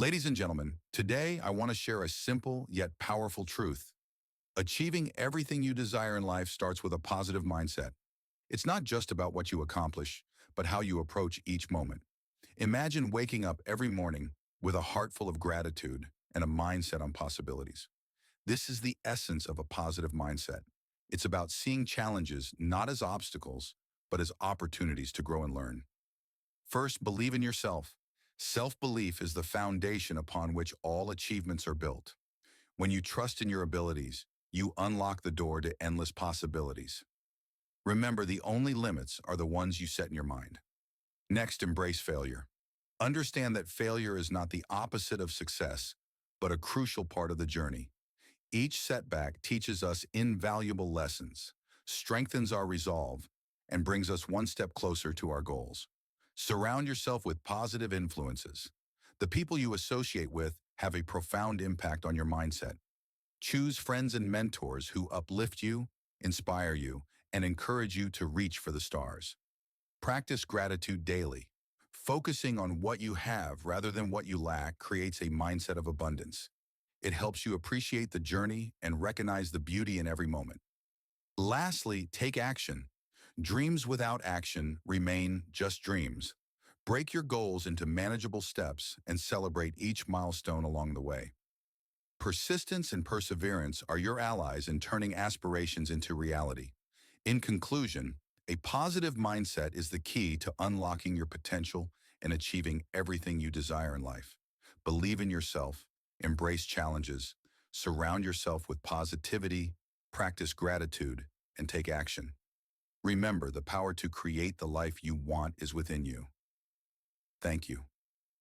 Ladies and gentlemen, today I want to share a simple yet powerful truth. Achieving everything you desire in life starts with a positive mindset. It's not just about what you accomplish, but how you approach each moment. Imagine waking up every morning with a heart full of gratitude and a mindset on possibilities. This is the essence of a positive mindset. It's about seeing challenges not as obstacles, but as opportunities to grow and learn. First, believe in yourself. Self-belief is the foundation upon which all achievements are built. When you trust in your abilities, you unlock the door to endless possibilities. Remember, the only limits are the ones you set in your mind. Next, embrace failure. Understand that failure is not the opposite of success, but a crucial part of the journey. Each setback teaches us invaluable lessons, strengthens our resolve, and brings us one step closer to our goals. Surround yourself with positive influences. The people you associate with have a profound impact on your mindset. Choose friends and mentors who uplift you, inspire you, and encourage you to reach for the stars. Practice gratitude daily. Focusing on what you have rather than what you lack creates a mindset of abundance. It helps you appreciate the journey and recognize the beauty in every moment. Lastly, take action. Dreams without action remain just dreams. Break your goals into manageable steps and celebrate each milestone along the way. Persistence and perseverance are your allies in turning aspirations into reality. In conclusion, a positive mindset is the key to unlocking your potential and achieving everything you desire in life. Believe in yourself, embrace challenges, surround yourself with positivity, practice gratitude, and take action. Remember, the power to create the life you want is within you. Thank you.